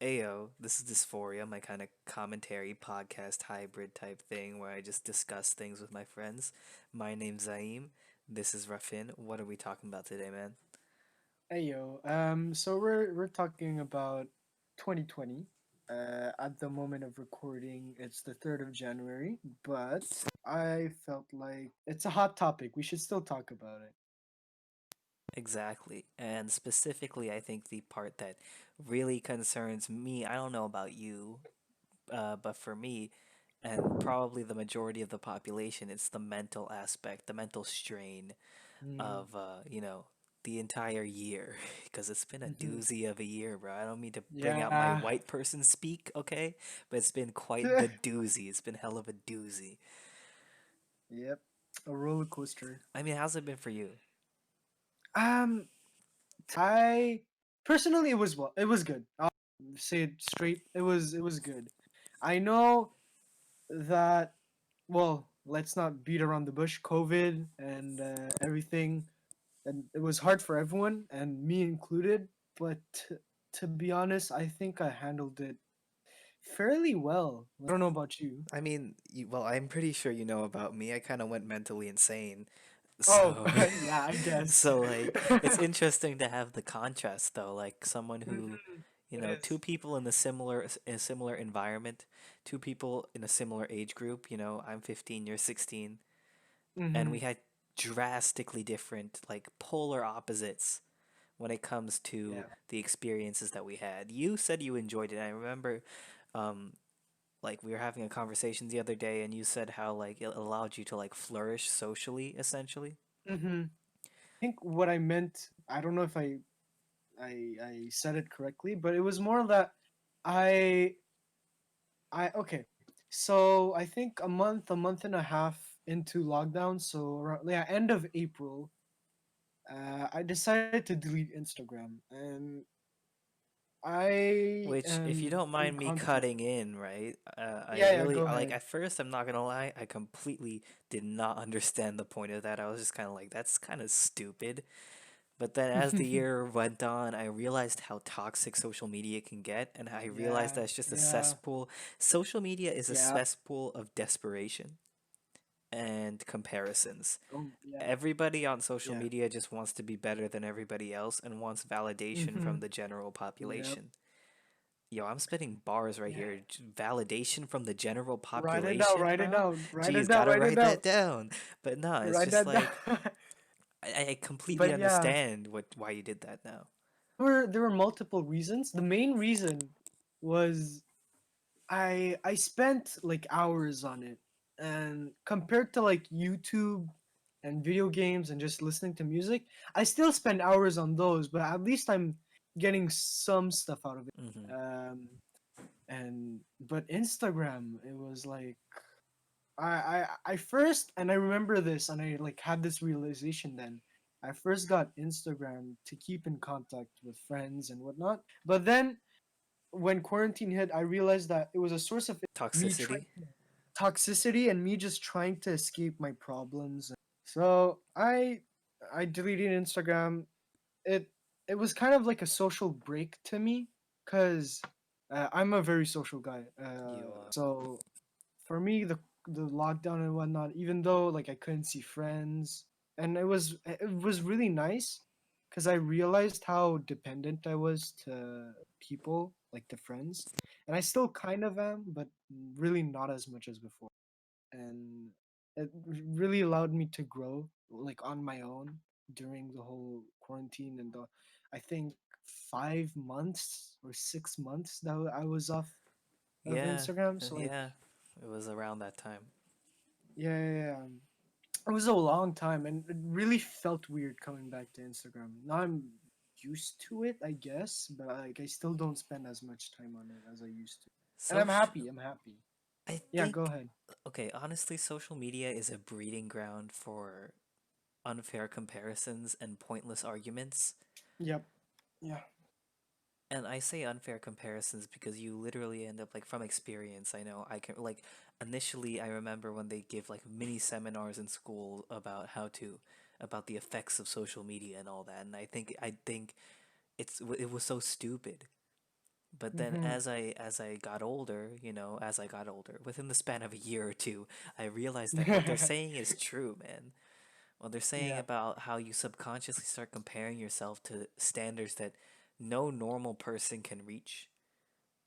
Ayo, this is Dysphoria, my kind of commentary podcast hybrid type thing where I just discuss things with my friends. My name's Zaim. This is Rafin. What are we talking about today, man? Hey yo, so we're talking about 2020. At the moment of recording, it's the 3rd of January, but I felt like it's a hot topic. We should still talk about it. Exactly. And specifically, I think the part that really concerns me, I don't know about you, but for me, and probably the majority of the population, it's the mental aspect, the mental strain Mm, of the entire year because it's been a hmm. doozy of a year, bro. I don't mean to bring out my Yeah. white person speak, okay? But it's been quite the doozy. It's been hell of a doozy. Yep, a roller coaster. I mean, how's it been for you? Um, I personally it was good. I'll say it straight. It was good. I know that let's not beat around the bush. COVID and everything, and it was hard for everyone, and me included. But to be honest, I think I handled it fairly well. I don't know about you. I mean, well, I'm pretty sure you know about me. I kind of went mentally insane. Oh, So, yeah, I guess. so like, it's interesting to have the contrast though. Like someone who, Mhm, you it know, two is. people in a similar environment, two people in a similar age group. You know, I'm 15, you're 16, and Mm-hmm. we had drastically different, like polar opposites when it comes to Yeah. the experiences that we had. You said you enjoyed it. I remember, um, like we were having a conversation the other day, and you said how like it allowed you to like flourish socially, essentially. Mm-hmm. I think what I meant, I don't know if I said it correctly, but it was more that I okay. So I think a month and a half into lockdown, so around, yeah, end of April, I decided to delete Instagram, and I Which, if you am don't in mind me contact. cutting in, right? I Yeah, yeah, really go like ahead. at first. I'm not gonna lie, I completely did not understand the point of that. I was just kind of like, that's kind of stupid. But then as the year went on, I realized how toxic social media can get, and I realized Yeah, that it's just a yeah, cesspool. Social media is a yeah. cesspool of desperation and comparisons. Oh, yeah, Everybody on social yeah. media just wants to be better than everybody else and wants validation Mm-hmm. from the general Yep. population. Yo, I'm spitting bars right Yeah. here. Validation from the general Write it down. population, Write it bro? down. Write it Geez, down. gotta Write it write down. that down. But no, it's Write just that down. like I completely But yeah, understand why you did that now. there were multiple reasons. The main reason was I spent like hours on it, and compared to like YouTube and video games and just listening to music, I still spend hours on those, but at least I'm getting some stuff out of it. Hmm. And but Instagram, it was like I first, and I remember this, and I like had this realization then. I first got Instagram to keep in contact with friends and whatnot, but then when quarantine hit, I realized that it was a source of me Toxicity. toxicity and me just trying to escape my problems. So I deleted Instagram. It it was kind of like a social break to me, cause I'm a very social guy. You are. So for me, the lockdown and whatnot, even though like I couldn't see friends, and it was really nice, because I realized how dependent I was to people, like to friends, and I still kind of am, but really not as much as before. And it really allowed me to grow like on my own during the whole quarantine and the, I think 5 months or 6 months that I was off of Yeah, Instagram. So like yeah. It was around that time. yeah, yeah, yeah. It was a long time, and it really felt weird coming back to Instagram. Now I'm used to it, I guess, but like I still don't spend as much time on it as I used to. And I'm Social. happy. I'm happy. I Yeah, go think. ahead. Okay, honestly, social media is a breeding ground for unfair comparisons and pointless arguments. Yep. Yeah. And I say unfair comparisons because you literally end up like from experience. I know I can like initially I remember when they give like mini seminars in school about about the effects of social media and all that. And I think it was so stupid But then Mhm. as I got older, as I got older, within the span of a year or two, I realized that what they're saying is true, man. What they're saying Yeah. about how you subconsciously start comparing yourself to standards that no normal person can reach.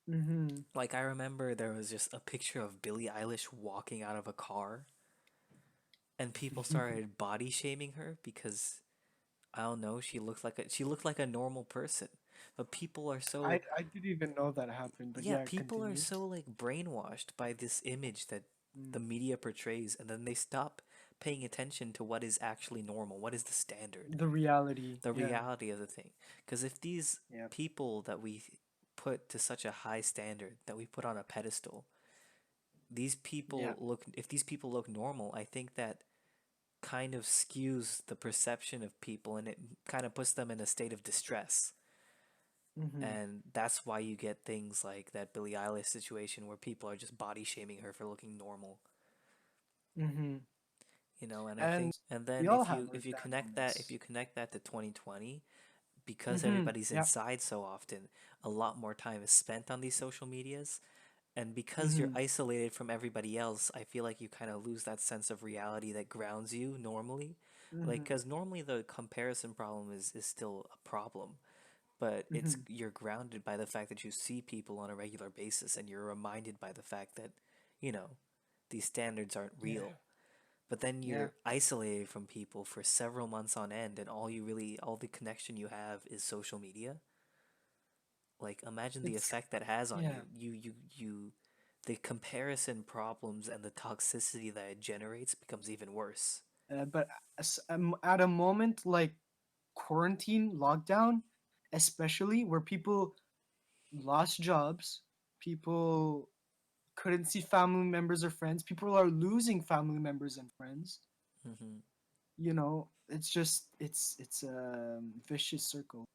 Mhm. Like I remember there was just a picture of Billie Eilish walking out of a car and people started body shaming her because I don't know, she looked like a normal person. But people are so I didn't even know that happened, but yeah, yeah, people are continue. so like brainwashed by this image that the Mm. media portrays, and then they stop paying attention to what is actually normal, what is the standard, The reality. the Yeah. reality of the thing. Because if these Yeah. people that we put to such a high standard, that we put on a pedestal, Yeah. if these people look normal, I think that kind of skews the perception of people and it kind of puts them in a state of distress. Mhm. And that's why you get things like that Billie Eilish situation where people are just body shaming her for looking normal. Mhm. And I And think and we then all if have you our if you down connect that if moments. you connect that to 2020, because Mhm. everybody's Yeah. inside so often, a lot more time is spent on these social medias. And because you're Mhm. isolated from everybody else, I feel like you kind of lose that sense of reality that grounds you normally. Like, Mhm. because normally the comparison problem is still a problem, but Mhm. you're grounded by the fact that you see people on a regular basis and you're reminded by the fact that, you know, these standards aren't Yeah. real. But then Yeah. you're isolated from people for several months on end, and all the connection you have is social media. Like, imagine the It's effect that has on yeah. you. The comparison problems and the toxicity that it generates becomes even worse. But at a moment like quarantine lockdown, especially where people lost jobs, people couldn't see family members or friends, people are losing family members and friends. Hmm. It's just it's a vicious circle.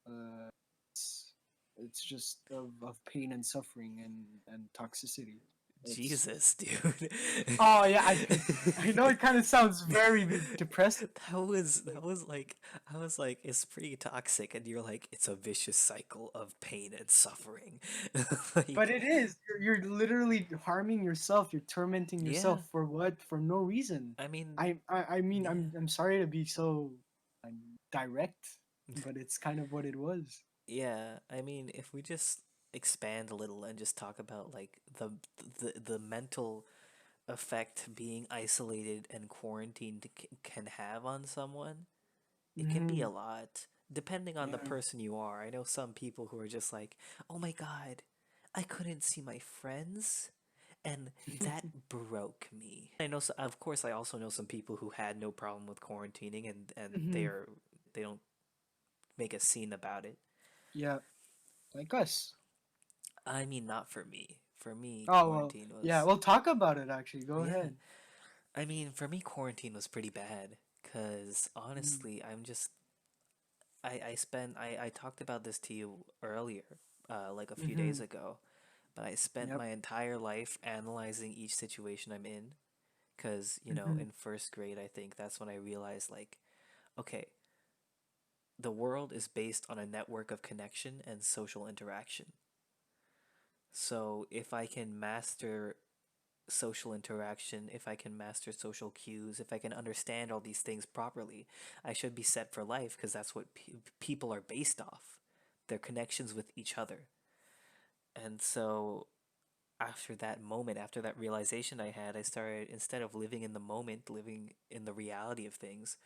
It's just of pain and suffering and toxicity. It's Jesus, dude. oh yeah, I know it kind of sounds very depressing, That was like I was like it's pretty toxic, and you're like it's a vicious cycle of pain and suffering. but Like, it is. You're literally harming yourself. You're tormenting yeah, yourself for what? For no reason. I mean, I mean yeah. I'm sorry to be so direct, but it's kind of what it was. Yeah, I mean, if we just expand a little and just talk about like the mental effect being isolated and quarantined can have on someone, it can be a Hmm. lot, depending on the Yeah. person you are. I know some people who are just like, "Oh my God, I couldn't see my friends." And that broke me. I know, of course, I also know some people who had no problem with quarantining, and Hmm. they don't make a scene about it. Yeah, like us. I mean, not for me. For me, Oh well, quarantine yeah. was, We'll talk about it actually. Go yeah. ahead. I mean, for me, quarantine was pretty bad. Cause Mm. honestly, I talked about this to you earlier, like a few days Mhm. ago, but I spent Yep. my entire life analyzing each situation I'm in. Cause, Mhm. in first grade, I think that's when I realized, like, okay, the world is based on a network of connection and social interaction. So if I can master social interaction, if I can master social cues, if I can understand all these things properly, I should be set for life because that's what people are based off, their connections with each other. And so after that moment, after that realization I had, I started, instead of living in the moment, living in the reality of things,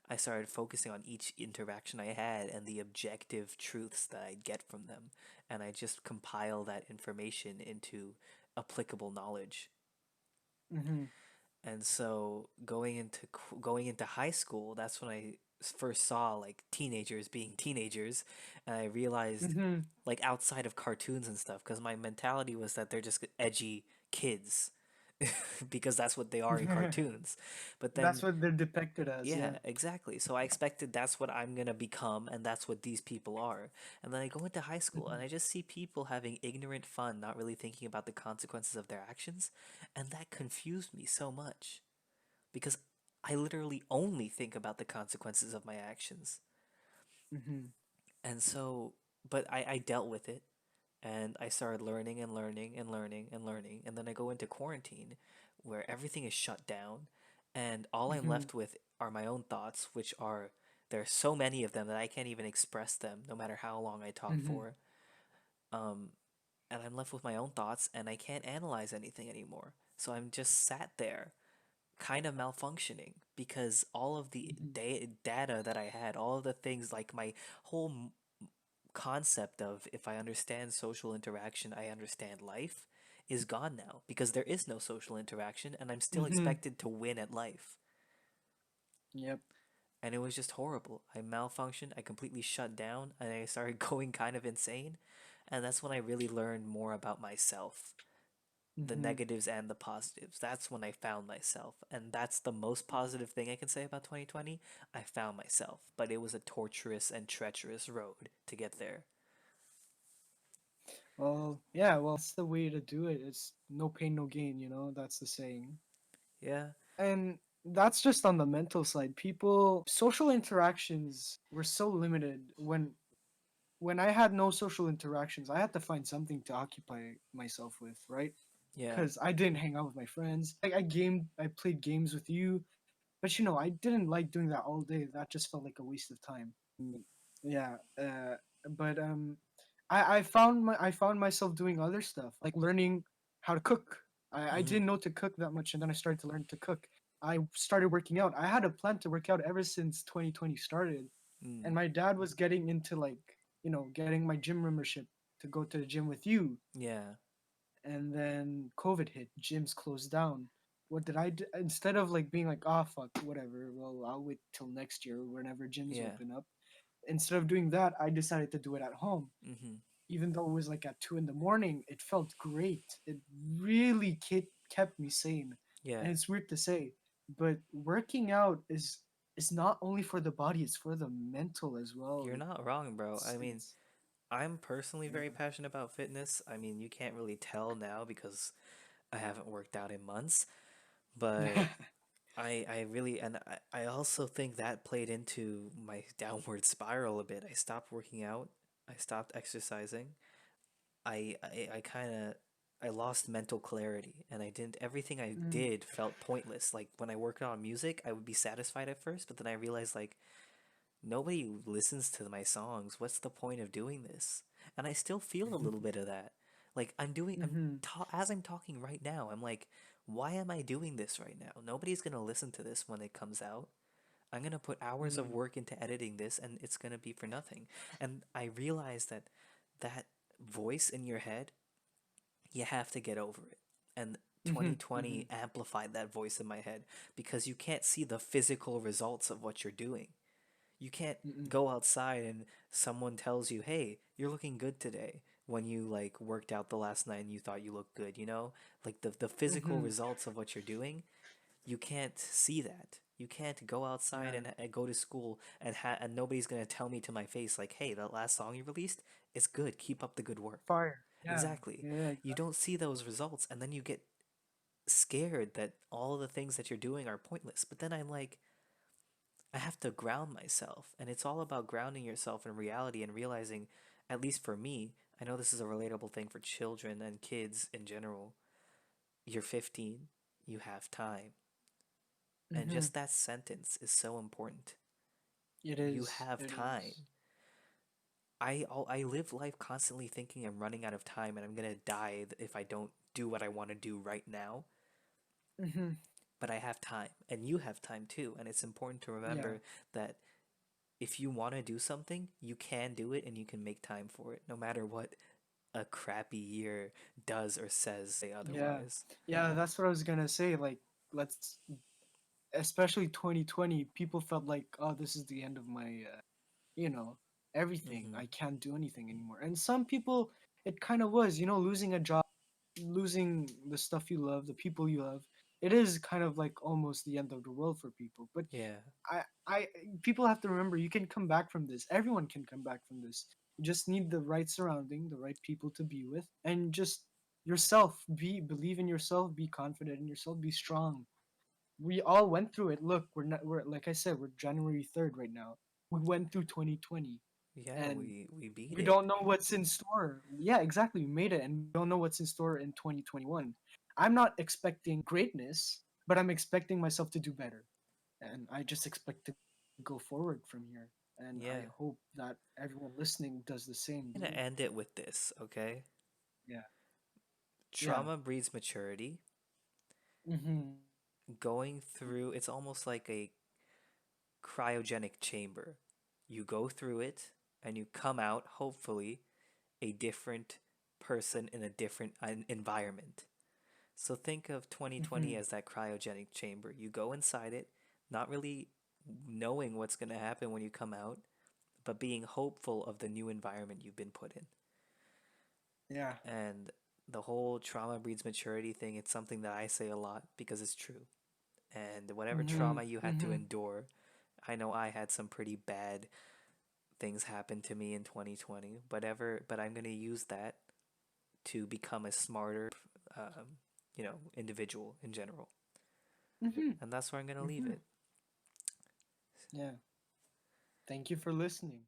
I started focusing on each interaction I had and the objective truths that I'd get from them. And I just compile that information into applicable knowledge. Mhm. And so going into high school, that's when I first saw like teenagers being teenagers, and I realized, Mhm. like, outside of cartoons and stuff, because my mentality was that they're just edgy kids because that's what they are in cartoons. But That's then what they're depicted as. yeah, Yeah. exactly. So I expected that's what I'm gonna become, and that's what these people are. And then I go into high school, and Mhm. I just see people having ignorant fun, not really thinking about the consequences of their actions, and that confused me so much because I literally only think about the consequences of my actions. Mhm. And so, but I dealt with it. And I started learning and learning and learning and learning. And then I go into quarantine where everything is shut down. And all I'm Mhm. left with are my own thoughts, which are, there are so many of them that I can't even express them no matter how long I talk Mhm. for. Um, and I'm left with my own thoughts and I can't analyze anything anymore. So I'm just sat there kind of malfunctioning because all of the Mhm. data that I had, all of the things like my whole concept of if I understand social interaction, I understand life is gone now because there is no social interaction and I'm still Mhm. expected to win at life. Yep. And it was just horrible. I malfunctioned, I completely shut down, and I started going kind of insane. And that's when I really learned more about myself, the Mhm. negatives and the positives. That's when I found myself. And that's the most positive thing I can say about 2020. I found myself, but it was a torturous and treacherous road to get there. Well, yeah, well, that's the way to do it. It's no pain, no gain, that's the saying. Yeah, And that's just on the mental side. Social interactions were so limited when I had no social interactions, I had to find something to occupy myself with, right? yeah, Because I didn't hang out with my friends. Like I played games with you, but I didn't like doing that all day. That just felt like a waste of time. Yeah, but I found myself doing other stuff, like learning how to cook. I mm-hmm, didn't know to cook that much, and then I started to learn to cook. I started working out. I had a plan to work out ever since 2020 started, mm, and my dad was getting into like getting my gym membership to go to the gym with you, yeah, and then COVID hit. Gyms closed down. What did I do? Instead of like being like, ah, fuck, whatever. Well, I'll wait till next year whenever gyms yeah, open up. Instead of doing that, I decided to do it at home. mm-hmm, Even though it was like at 2 in the morning, it felt great. It really kept me sane. yeah. And it's weird to say, but working out is not only for the body, it's for the mental as well. You're not wrong, bro. I mean, It's I'm personally yeah. very passionate about fitness. I mean, you can't really tell now because I haven't worked out in months, but I really, and I also think that played into my downward spiral a bit. I stopped working out, I stopped exercising. I kind of, I lost mental clarity and I didn't, everything I Mm, did felt pointless. Like when I worked on music, I would be satisfied at first, but then I realized like nobody listens to my songs. What's the point of doing this? And I still feel a little bit of that. Like mm-hmm, as I'm talking right now, I'm like, why am I doing this right now? Nobody's gonna listen to this when it comes out. I'm gonna put hours of mm, work into editing this, and it's gonna be for nothing. And I realize that that voice in your head, you have to get over it. And mm-hmm, mm-hmm, 2020 amplified that voice in my head because you can't see the physical results of what you're doing. You can't mm-hmm, go outside and someone tells you, "Hey, you're looking good today." When you like worked out the last night and you thought you looked good, you know? Like the physical mm-hmm. results of what you're doing, you can't see that. You can't go outside Yeah, and go to school and nobody's going to tell me to my face like, "Hey, that last song you released, it's good. Keep up the good work." fire. Yeah, Exactly. yeah, You don't see those results and then you get scared that all of the things that you're doing are pointless. But then I'm like, I have to ground myself. And it's all about grounding yourself in reality and realizing, at least for me, I know this is a relatable thing for children and kids in general. You're 15, you have time. And mm-hmm. just that sentence is so important. It You is. have It is. time. I live life constantly thinking I'm running out of time and I'm gonna die if I don't do what I want to do right now. Mm-hmm. But I have time, and you have time too. And it's important to Yeah, remember that if you want to do something, you can do it and you can make time for it, no matter what a crappy year does or says say yeah, otherwise. yeah. That's what I was gonna say. Like, let's especially 2020. People felt like, oh, this is the end of my, you know, everything. Mm-hmm. I can't do anything anymore. And some people, it kind of was, losing a job, losing the stuff you love, the people you love. It is kind of like almost the end of the world for people. But Yeah. I people have to remember you can come back from this. Everyone can come back from this. You just need the right surrounding, the right people to be with, and just yourself. Believe in yourself, be confident in yourself, be strong. We all went through it. Look, we're not we're like I said, we're January 3rd right now. We went through 2020. Yeah, and we beat we it. don't know what's in store. Yeah, exactly. We made it, and we don't know what's in store in 2021. I'm not expecting greatness, but I'm expecting myself to do better, and I just expect to go forward from here. And I Yeah. hope that everyone listening does the same. I'm gonna end it with this, okay? Yeah, yeah. Trauma breeds maturity. Mm-hmm. Going through, it's almost like a cryogenic chamber. You go through it and you come out, hopefully, a different person in a different environment. So think of 2020 Mm-hmm. as that cryogenic chamber. You go inside it, not really knowing what's going to happen when you come out, but being hopeful of the new environment you've been put in. Yeah. And the whole trauma breeds maturity thing, it's something that I say a lot because it's true. And whatever Mm-hmm. trauma you had to Mm-hmm. endure, I know I had some pretty bad things happen to me in 2020, but I'm going to use that to become a smarter, individual in general. Mm-hmm. And that's where I'm going to leave Mm-hmm. it. Yeah. Thank you for listening.